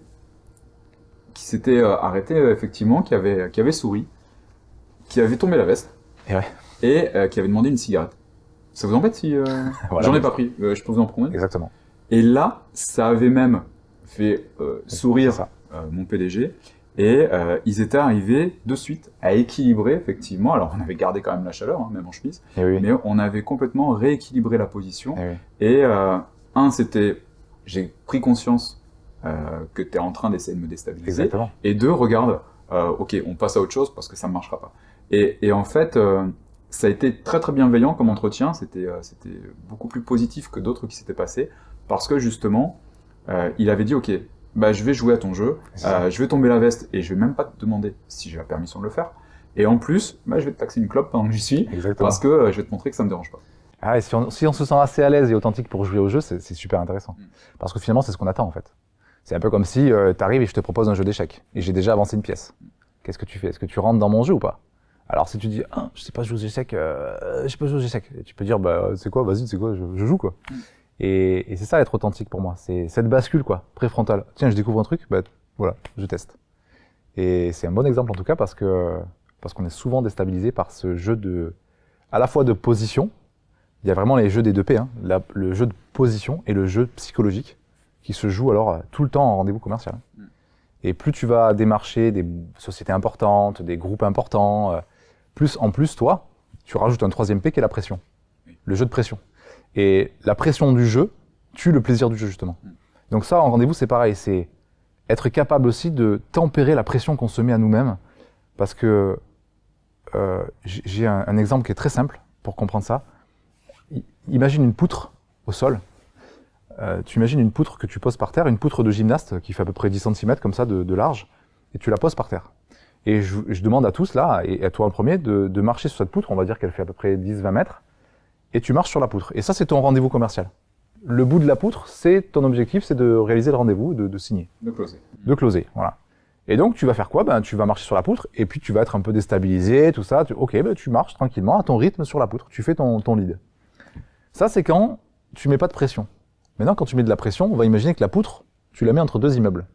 [SPEAKER 1] qui s'était arrêté effectivement, qui avait souri, qui avait tombé la veste et qui avait demandé une cigarette. Ça vous embête si
[SPEAKER 2] voilà,
[SPEAKER 1] j'en ai pas pris, je peux vous en prendre une.
[SPEAKER 2] Exactement.
[SPEAKER 1] Et là, ça avait même fait sourire mon PDG, et ils étaient arrivés de suite à équilibrer effectivement. Alors on avait gardé quand même la chaleur, même en chemise, mais on avait complètement rééquilibré la position. Et c'était, j'ai pris conscience que tu es en train d'essayer de me déstabiliser.
[SPEAKER 2] Exactement.
[SPEAKER 1] Et deux, regarde, ok, on passe à autre chose parce que ça ne marchera pas. Et en fait, ça a été très très bienveillant comme entretien, c'était beaucoup plus positif que d'autres qui s'étaient passés, parce que justement, il avait dit ok, je vais jouer à ton jeu, je vais tomber la veste et je vais même pas te demander si j'ai la permission de le faire, et en plus, je vais te taxer une clope pendant que j'y suis, parce que je vais te montrer que ça me dérange pas.
[SPEAKER 2] Ah, et si on se sent assez à l'aise et authentique pour jouer au jeu, c'est super intéressant, parce que finalement c'est ce qu'on attend en fait. C'est un peu comme si t'arrives et je te propose un jeu d'échecs, et j'ai déjà avancé une pièce. Qu'est-ce que tu fais ? Est-ce que tu rentres dans mon jeu ou pas ? Alors si tu dis je sais pas jouer aux échecs, je sais pas jouer aux échecs, et tu peux dire c'est quoi, vas-y, c'est quoi, je joue quoi. Et c'est ça être authentique pour moi, c'est cette bascule quoi, préfrontale. Tiens, je découvre un truc, voilà, je teste. Et c'est un bon exemple en tout cas parce qu'on est souvent déstabilisé par ce jeu à la fois de position. Il y a vraiment les jeux des 2P, hein, le jeu de position et le jeu psychologique qui se joue alors tout le temps en rendez-vous commercial. Et plus tu vas démarcher des sociétés importantes, des groupes importants, plus en plus, toi, tu rajoutes un 3e P qui est la pression. Le jeu de pression. Et la pression du jeu tue le plaisir du jeu, justement. Donc ça, en rendez-vous, c'est pareil. C'est être capable aussi de tempérer la pression qu'on se met à nous-mêmes. Parce que j'ai un exemple qui est très simple pour comprendre ça. Imagine une poutre au sol. Tu imagines une poutre que tu poses par terre, une poutre de gymnaste qui fait à peu près 10 cm comme ça de large, et tu la poses par terre. Et je demande à tous là, et à toi en premier, de marcher sur cette poutre, on va dire qu'elle fait à peu près 10-20 mètres, et tu marches sur la poutre. Et ça, c'est ton rendez-vous commercial. Le bout de la poutre, c'est ton objectif, c'est de réaliser le rendez-vous, de signer.
[SPEAKER 1] De closer.
[SPEAKER 2] De closer, voilà. Et donc, tu vas faire quoi? Tu vas marcher sur la poutre, et puis tu vas être un peu déstabilisé, tout ça. Tu marches tranquillement à ton rythme sur la poutre. Tu fais ton lead. Ça, c'est quand tu mets pas de pression. Maintenant, quand tu mets de la pression, on va imaginer que la poutre, tu la mets entre 2 immeubles.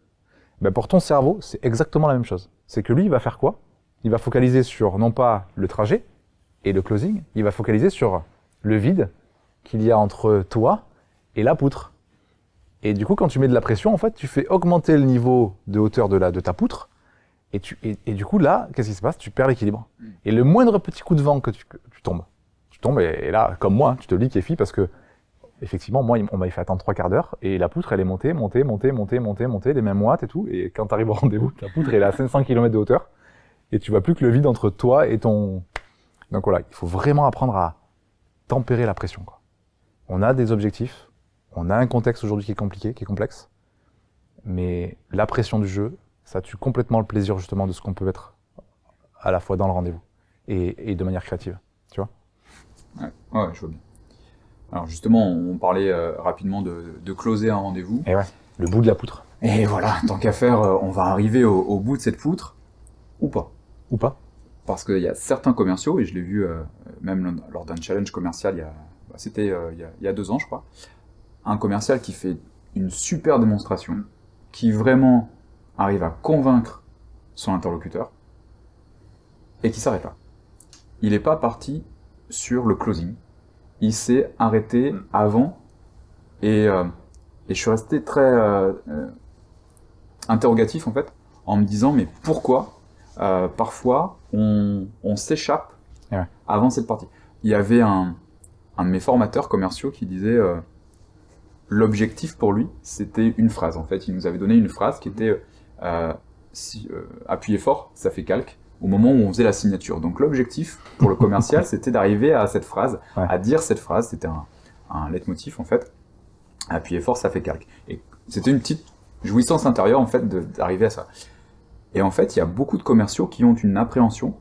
[SPEAKER 2] Pour ton cerveau, c'est exactement la même chose. C'est que lui, il va faire quoi? Il va focaliser sur, non pas le trajet et le closing, il va focaliser sur le vide qu'il y a entre toi et la poutre. Et du coup, quand tu mets de la pression, en fait, tu fais augmenter le niveau de hauteur de ta poutre, et du coup, là, qu'est-ce qui se passe? Tu perds l'équilibre. Et le moindre petit coup de vent que tu tombes. Tu tombes, et là, comme moi, tu te liquéfies parce que effectivement, moi, on m'avait fait attendre 3 quarts d'heure, et la poutre, elle est montée, les mêmes watts et tout, et quand tu arrives au rendez-vous, la poutre, elle est à 500 km de hauteur, et tu vois plus que le vide entre toi et ton... Donc voilà, il faut vraiment apprendre à tempérer la pression, quoi. On a des objectifs, on a un contexte aujourd'hui qui est compliqué, qui est complexe, mais la pression du jeu, ça tue complètement le plaisir, justement, de ce qu'on peut être à la fois dans le rendez-vous, et de manière créative, tu vois?
[SPEAKER 1] Ouais, je vois bien. Alors justement, on parlait rapidement de closer un rendez-vous.
[SPEAKER 2] Et ouais, le bout de la poutre.
[SPEAKER 1] Et voilà, tant qu'à faire, on va arriver au bout de cette poutre, ou pas.
[SPEAKER 2] Ou pas.
[SPEAKER 1] Parce qu'il y a certains commerciaux, et je l'ai vu même lors d'un challenge commercial, c'était il y a 2 ans, je crois, un commercial qui fait une super démonstration, qui vraiment arrive à convaincre son interlocuteur, et qui s'arrête là. Il n'est pas parti sur le closing. Il s'est arrêté avant, et je suis resté très interrogatif en fait, en me disant mais pourquoi parfois on s'échappe avant cette partie. Il y avait un de mes formateurs commerciaux qui disait l'objectif pour lui c'était une phrase. En fait, il nous avait donné une phrase qui était appuyez fort, ça fait calque. Au moment où on faisait la signature. Donc l'objectif pour le commercial, c'était d'arriver à cette phrase, à dire cette phrase, c'était un leitmotiv en fait. Appuyer fort, ça fait calque. Et c'était une petite jouissance intérieure en fait d'arriver à ça. Et en fait, il y a beaucoup de commerciaux qui ont une appréhension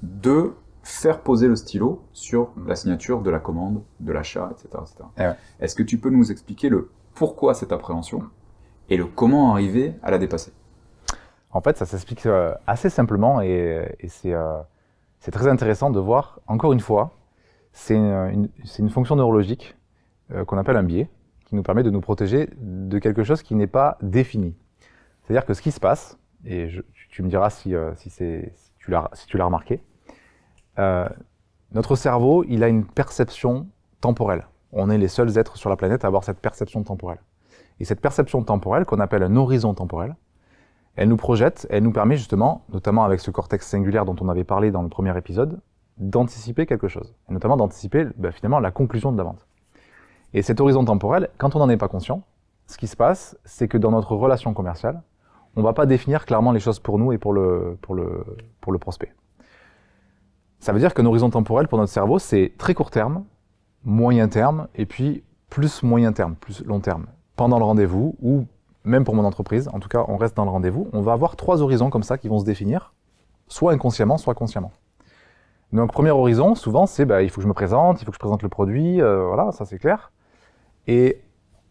[SPEAKER 1] de faire poser le stylo sur la signature de la commande, de l'achat, etc. etc. Est-ce que tu peux nous expliquer le pourquoi cette appréhension et le comment arriver à la dépasser?
[SPEAKER 2] En fait, ça s'explique assez simplement et c'est très intéressant de voir, encore une fois, c'est une fonction neurologique qu'on appelle un biais, qui nous permet de nous protéger de quelque chose qui n'est pas défini. C'est-à-dire que ce qui se passe, et tu me diras si tu l'as remarqué, notre cerveau, il a une perception temporelle. On est les seuls êtres sur la planète à avoir cette perception temporelle. Et cette perception temporelle, qu'on appelle un horizon temporel, elle nous projette, elle nous permet justement, notamment avec ce cortex singulaire dont on avait parlé dans le premier épisode, d'anticiper quelque chose. Et notamment d'anticiper finalement la conclusion de la vente. Et cet horizon temporel, quand on n'en est pas conscient, ce qui se passe, c'est que dans notre relation commerciale, on ne va pas définir clairement les choses pour nous et pour le prospect. Ça veut dire qu'un horizon temporel pour notre cerveau, c'est très court terme, moyen terme, et puis plus moyen terme, plus long terme. Pendant le rendez-vous, ou même pour mon entreprise, en tout cas, on reste dans le rendez-vous, on va avoir 3 horizons comme ça qui vont se définir, soit inconsciemment, soit consciemment. Donc, premier horizon, souvent, c'est il faut que je me présente, il faut que je présente le produit, voilà, ça c'est clair. Et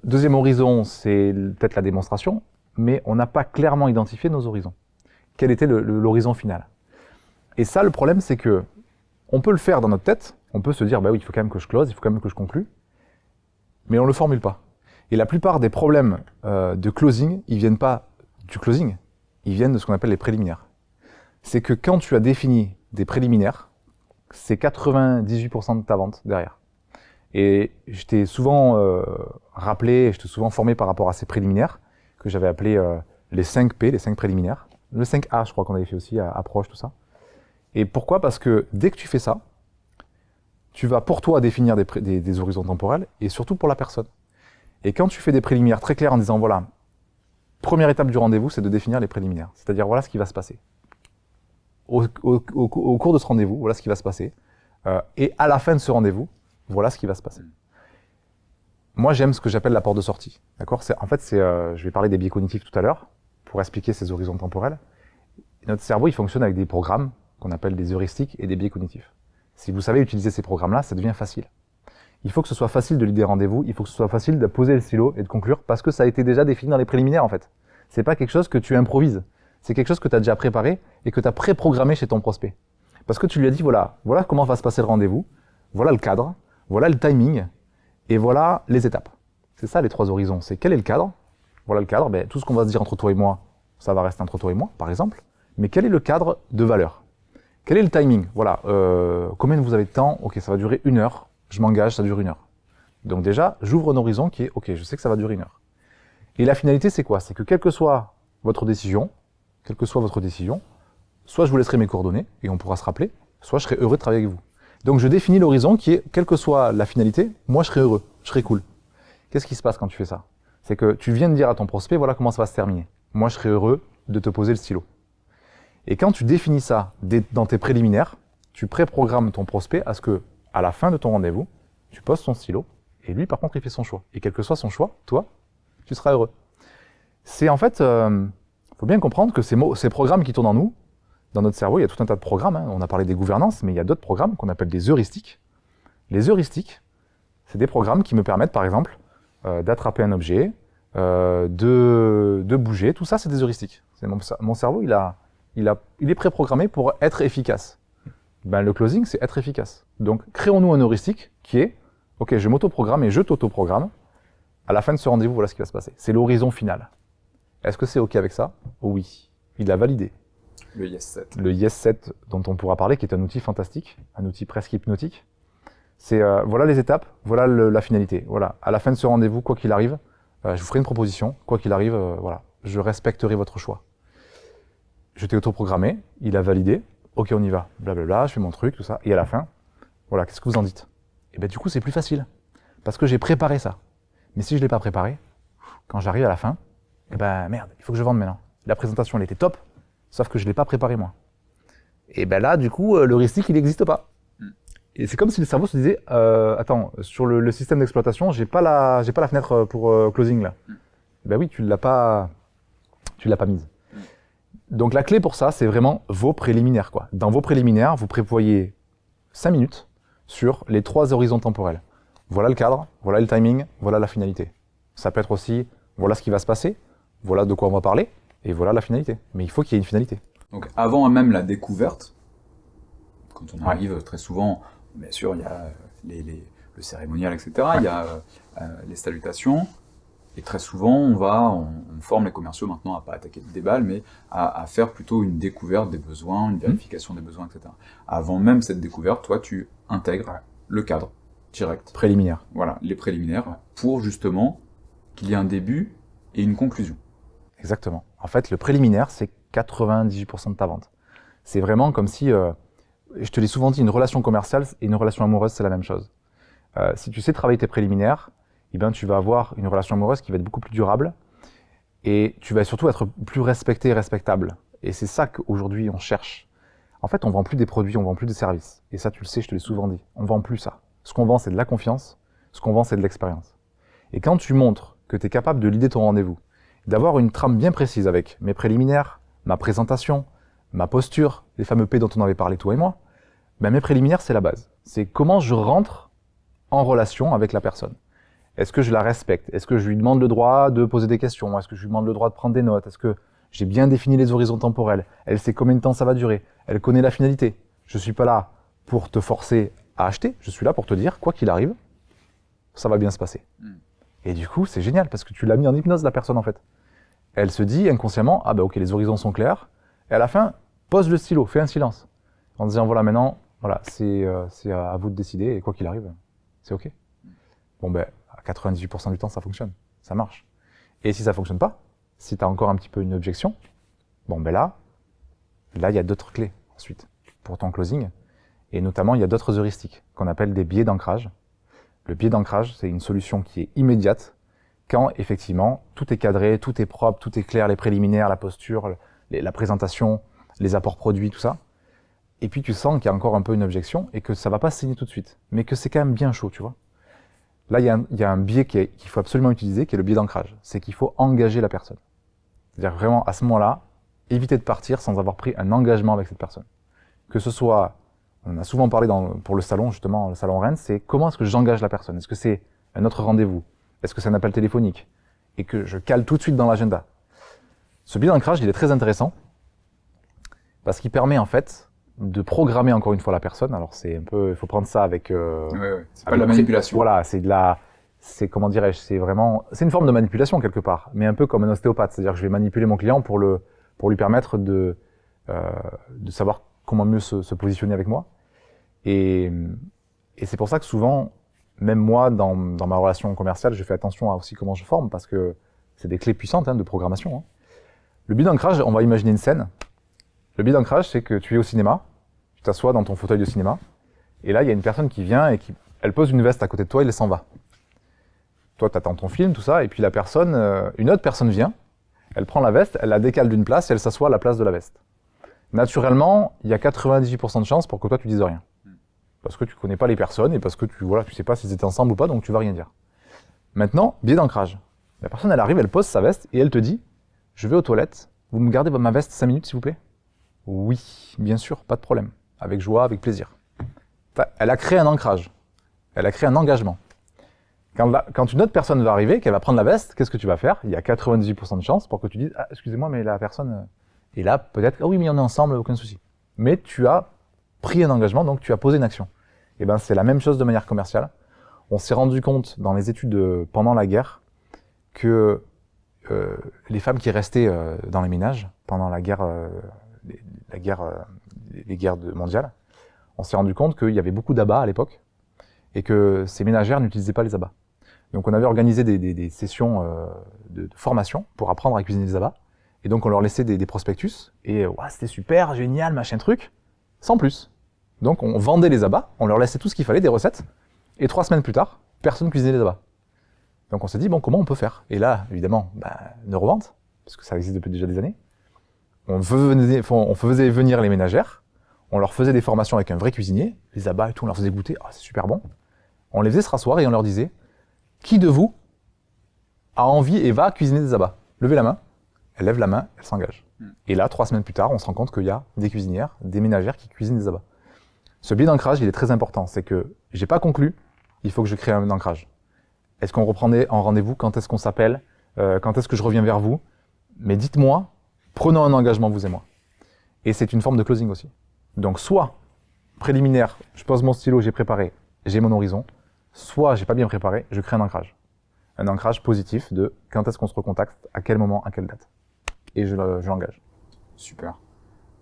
[SPEAKER 2] deuxième horizon, c'est peut-être la démonstration, mais on n'a pas clairement identifié nos horizons. Quel était l'horizon final? Et ça, le problème, c'est que on peut le faire dans notre tête, on peut se dire, oui, il faut quand même que je close, il faut quand même que je conclue, mais on ne le formule pas. Et la plupart des problèmes de closing, ils viennent pas du closing, ils viennent de ce qu'on appelle les préliminaires. C'est que quand tu as défini des préliminaires, c'est 98% de ta vente derrière. Et je t'ai souvent rappelé, je t'ai souvent formé par rapport à ces préliminaires, que j'avais appelé les 5 P, les 5 préliminaires. Le 5A, je crois qu'on avait fait aussi, approche, tout ça. Et pourquoi ? Parce que dès que tu fais ça, tu vas pour toi définir des horizons temporels et surtout pour la personne. Et quand tu fais des préliminaires très clairs en disant, voilà, première étape du rendez-vous, c'est de définir les préliminaires. C'est-à-dire, voilà ce qui va se passer. Au cours de ce rendez-vous, voilà ce qui va se passer. Et à la fin de ce rendez-vous, voilà ce qui va se passer. Moi, j'aime ce que j'appelle la porte de sortie. D'accord ? Je vais parler des biais cognitifs tout à l'heure pour expliquer ces horizons temporels. Et notre cerveau, il fonctionne avec des programmes qu'on appelle des heuristiques et des biais cognitifs. Si vous savez utiliser ces programmes-là, ça devient facile. Il faut que ce soit facile de l'idée rendez-vous, il faut que ce soit facile de poser le stylo et de conclure parce que ça a été déjà défini dans les préliminaires en fait. C'est pas quelque chose que tu improvises, c'est quelque chose que tu as déjà préparé et que tu as préprogrammé chez ton prospect. Parce que tu lui as dit voilà comment va se passer le rendez-vous, voilà le cadre, voilà le timing et voilà les étapes. C'est ça les 3 horizons, c'est quel est le cadre ? Voilà le cadre, tout ce qu'on va se dire entre toi et moi, ça va rester entre toi et moi par exemple, mais quel est le cadre de valeur ? Quel est le timing ? Voilà, combien vous avez de temps ? Ok, ça va durer 1 heure. Je m'engage, ça dure 1 heure. Donc déjà, j'ouvre un horizon qui est, ok, je sais que ça va durer 1 heure. Et la finalité, c'est quoi ? C'est que quelle que soit votre décision, soit je vous laisserai mes coordonnées et on pourra se rappeler, soit je serai heureux de travailler avec vous. Donc je définis l'horizon qui est, quelle que soit la finalité, moi je serai heureux, je serai cool. Qu'est-ce qui se passe quand tu fais ça ? C'est que tu viens de dire à ton prospect, voilà comment ça va se terminer. Moi je serai heureux de te poser le stylo. Et quand tu définis ça dans tes préliminaires, tu préprogrammes ton prospect à ce que, à la fin de ton rendez-vous, tu poses ton stylo, et lui, par contre, il fait son choix. Et quel que soit son choix, toi, tu seras heureux. C'est en fait, faut bien comprendre que ces programmes qui tournent en nous, dans notre cerveau, il y a tout un tas de programmes, hein. On a parlé des gouvernances, mais il y a d'autres programmes qu'on appelle des heuristiques. Les heuristiques, c'est des programmes qui me permettent, par exemple, d'attraper un objet, de bouger, tout ça, c'est des heuristiques. Mon cerveau, il est préprogrammé pour être efficace. Le closing, c'est être efficace. Donc, créons-nous un heuristique qui est, ok, je m'autoprogramme et je t'autoprogramme. À la fin de ce rendez-vous, voilà ce qui va se passer. C'est l'horizon final. Est-ce que c'est ok avec ça ? Oui. Il l'a validé.
[SPEAKER 1] Le Yes 7.
[SPEAKER 2] Le Yes 7 dont on pourra parler, qui est un outil fantastique, un outil presque hypnotique. C'est, voilà les étapes, voilà la finalité. Voilà. À la fin de ce rendez-vous, quoi qu'il arrive, je vous ferai une proposition. Quoi qu'il arrive, voilà, je respecterai votre choix. Je t'ai autoprogrammé, il a validé, ok on y va, blablabla, je fais mon truc, tout ça, et à la fin, voilà, qu'est-ce que vous en dites ? Et du coup c'est plus facile, parce que j'ai préparé ça. Mais si je l'ai pas préparé, quand j'arrive à la fin, merde, il faut que je vende maintenant. La présentation elle était top, sauf que je l'ai pas préparé moi. Et là du coup, l'heuristique il n'existe pas. Et c'est comme si le cerveau se disait, attends, sur le système d'exploitation, j'ai pas la fenêtre pour closing là. Oui, tu l'as pas mise. Donc la clé pour ça, c'est vraiment vos préliminaires, quoi. Dans vos préliminaires, vous prévoyez 5 minutes sur les 3 horizons temporels. Voilà le cadre, voilà le timing, voilà la finalité. Ça peut être aussi, voilà ce qui va se passer, voilà de quoi on va parler, et voilà la finalité. Mais il faut qu'il y ait une finalité.
[SPEAKER 1] Donc avant même la découverte, quand on arrive très souvent, bien sûr, il y a le cérémonial, etc. Il y a les salutations. Et très souvent, on forme les commerciaux maintenant à pas attaquer des balles, mais à faire plutôt une découverte des besoins, une vérification des besoins, etc. Avant même cette découverte, toi, tu intègres le cadre direct.
[SPEAKER 2] Préliminaire.
[SPEAKER 1] Voilà, les préliminaires, pour justement qu'il y ait un début et une conclusion.
[SPEAKER 2] Exactement. En fait, le préliminaire, c'est 98% de ta vente. C'est vraiment comme si, je te l'ai souvent dit, une relation commerciale et une relation amoureuse, c'est la même chose. Si tu sais travailler tes préliminaires, tu vas avoir une relation amoureuse qui va être beaucoup plus durable et tu vas surtout être plus respecté et respectable. Et c'est ça qu'aujourd'hui on cherche. En fait, on vend plus des produits, on vend plus des services. Et ça, tu le sais, je te l'ai souvent dit. On vend plus ça. Ce qu'on vend, c'est de la confiance. Ce qu'on vend, c'est de l'expérience. Et quand tu montres que tu es capable de leader ton rendez-vous, d'avoir une trame bien précise avec mes préliminaires, ma présentation, ma posture, les fameux P dont on avait parlé toi et moi, mes préliminaires, c'est la base. C'est comment je rentre en relation avec la personne. Est-ce que je la respecte ? Est-ce que je lui demande le droit de poser des questions ? Est-ce que je lui demande le droit de prendre des notes ? Est-ce que j'ai bien défini les horizons temporels ? Elle sait combien de temps ça va durer ? Elle connaît la finalité. Je suis pas là pour te forcer à acheter. Je suis là pour te dire, quoi qu'il arrive, ça va bien se passer. Et du coup, c'est génial parce que tu l'as mis en hypnose, la personne, en fait. elle se dit inconsciemment, ah bah ok, les horizons sont clairs, et à la fin, pose le stylo, fais un silence, en disant voilà, maintenant, voilà, c'est à vous de décider, et quoi qu'il arrive, c'est ok. Bon ben, à 98% du temps, ça fonctionne, ça marche. Et si ça fonctionne pas, si tu as encore un petit peu une objection, bon ben là, il y a d'autres clés ensuite pour ton closing, et notamment, il y a d'autres heuristiques qu'on appelle des biais d'ancrage. Le biais d'ancrage, c'est une solution qui est immédiate, quand effectivement tout est cadré, tout est propre, tout est clair, les préliminaires, la posture, la présentation, les apports produits, tout ça. Et puis tu sens qu'il y a encore un peu une objection et que ça va pas se signer tout de suite, mais que c'est quand même bien chaud, tu vois. Là, il y a un biais qu'il faut absolument utiliser, qui est le biais d'ancrage. C'est qu'il faut engager la personne. C'est-à-dire vraiment, à ce moment-là, éviter de partir sans avoir pris un engagement avec cette personne. Que ce soit, on en a souvent parlé pour le salon, justement, le salon Rennes, c'est comment est-ce que j'engage la personne? Est-ce que c'est un autre rendez-vous? Est-ce que c'est un appel téléphonique? Et que je cale tout de suite dans l'agenda. Ce biais d'ancrage, il est très intéressant parce qu'il permet en fait de programmer encore une fois la personne. Alors c'est un peu, il faut prendre ça avec.
[SPEAKER 1] C'est pas de la manipulation.
[SPEAKER 2] Voilà, comment dirais-je, c'est une forme de manipulation quelque part, mais un peu comme un ostéopathe, c'est-à-dire que je vais manipuler mon client pour lui permettre de savoir comment mieux se positionner avec moi. Et c'est pour ça que souvent, même moi, dans ma relation commerciale, je fais attention à aussi comment je forme, parce que c'est des clés puissantes de programmation. Le biais d'ancrage, on va imaginer une scène. Le biais d'ancrage, c'est que tu es au cinéma, tu t'assois dans ton fauteuil de cinéma, et là, il y a une personne qui vient et elle pose une veste à côté de toi et elle s'en va. Toi, tu attends ton film, tout ça, et puis une autre personne vient, elle prend la veste, elle la décale d'une place et elle s'assoit à la place de la veste. Naturellement, il y a 98% de chances pour que toi, tu dises rien. Parce que tu connais pas les personnes et parce que tu sais pas s'ils étaient ensemble ou pas, donc tu vas rien dire. Maintenant, biais d'ancrage. La personne, elle arrive, elle pose sa veste et elle te dit « Je vais aux toilettes, vous me gardez ma veste 5 minutes, s'il vous plaît ?» Oui, bien sûr, pas de problème. Avec joie, avec plaisir. Elle a créé un ancrage. Elle a créé un engagement. Quand une autre personne va arriver, qu'elle va prendre la veste, qu'est-ce que tu vas faire? Il y a 98% de chances pour que tu dises « Ah, excusez-moi, mais la personne... » Et là, peut-être « Ah oui, mais on est ensemble, aucun souci. » Mais tu as pris un engagement, donc tu as posé une action. Et ben c'est la même chose de manière commerciale. On s'est rendu compte dans les études pendant la guerre que les femmes qui restaient dans les ménages pendant la guerre, les guerres mondiales, on s'est rendu compte qu'il y avait beaucoup d'abats à l'époque et que ces ménagères n'utilisaient pas les abats. Donc on avait organisé des sessions de formation pour apprendre à cuisiner des abats. Et donc on leur laissait des prospectus et c'était super, génial, machin truc, sans plus. Donc on vendait les abats, on leur laissait tout ce qu'il fallait, des recettes, et 3 semaines plus tard, personne cuisinait les abats. Donc on s'est dit, bon, comment on peut faire? Et là, évidemment, Neurovente, parce que ça existe depuis déjà des années, on faisait venir les ménagères, on leur faisait des formations avec un vrai cuisinier, les abats et tout, on leur faisait goûter, c'est super bon. On les faisait se rasseoir et on leur disait, qui de vous a envie et va cuisiner des abats? Levez la main, elle lève la main, elle s'engage. Et là, 3 semaines plus tard, on se rend compte qu'il y a des cuisinières, des ménagères qui cuisinent des abats. Ce biais d'ancrage, il est très important. C'est que j'ai pas conclu, il faut que je crée un ancrage. Est-ce qu'on reprend en rendez-vous? Quand est-ce qu'on s'appelle? Quand est-ce que je reviens vers vous? Mais dites-moi, prenons un engagement, vous et moi. Et c'est une forme de closing aussi. Donc soit, préliminaire, je pose mon stylo, j'ai préparé, j'ai mon horizon. Soit, j'ai pas bien préparé, je crée un ancrage. Un ancrage positif de quand est-ce qu'on se recontacte, à quel moment, à quelle date. Et je l'engage.
[SPEAKER 1] Super.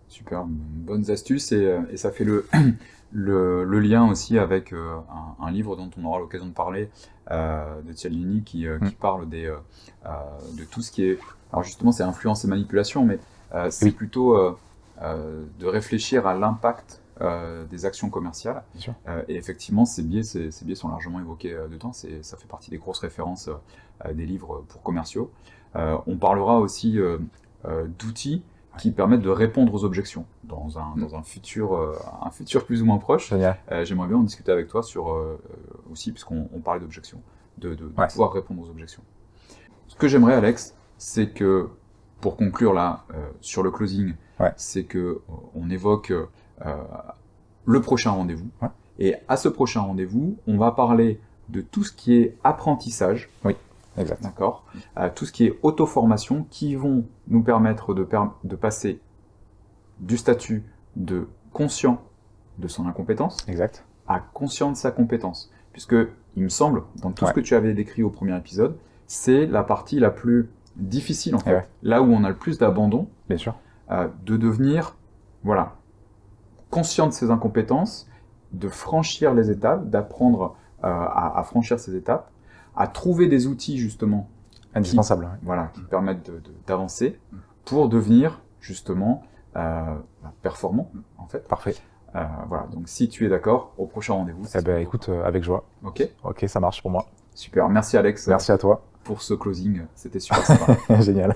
[SPEAKER 1] Super, bonnes astuces et ça fait le lien aussi avec un livre dont on aura l'occasion de parler de Cialdini qui parle de tout ce qui est... Alors justement c'est influence et manipulation, mais c'est plutôt de réfléchir à l'impact des actions commerciales. Et effectivement ces biais sont largement évoqués dedans, ça fait partie des grosses références des livres pour commerciaux. On parlera aussi d'outils qui permettent de répondre aux objections dans un futur plus ou moins proche. J'aimerais bien en discuter avec toi sur aussi, puisqu'on parlait d'objections, de pouvoir répondre aux objections. Ce que j'aimerais, Alex, c'est que, pour conclure là, sur le closing, c'est que on évoque le prochain rendez-vous. Et à ce prochain rendez-vous, on va parler de tout ce qui est apprentissage.
[SPEAKER 2] Exact.
[SPEAKER 1] D'accord. Tout ce qui est auto-formation qui vont nous permettre de passer du statut de conscient de son incompétence à conscient de sa compétence. Puisque, il me semble, dans tout ce que tu avais décrit au premier épisode, c'est la partie la plus difficile en fait,
[SPEAKER 2] ouais.
[SPEAKER 1] là où on a le plus d'abandon,
[SPEAKER 2] Bien sûr.
[SPEAKER 1] de devenir, voilà, conscient de ses incompétences, de franchir les étapes, d'apprendre à franchir ces étapes, à trouver des outils justement
[SPEAKER 2] Indispensable.
[SPEAKER 1] qui, voilà, qui permettent d'avancer pour devenir justement performant en fait.
[SPEAKER 2] Parfait.
[SPEAKER 1] Voilà, donc si tu es d'accord, au prochain rendez-vous.
[SPEAKER 2] Eh ben, écoute, avec joie.
[SPEAKER 1] Ok.
[SPEAKER 2] Ok, ça marche pour moi.
[SPEAKER 1] Super, merci Alex.
[SPEAKER 2] Merci à toi.
[SPEAKER 1] Pour ce closing, c'était super sympa.
[SPEAKER 2] Génial.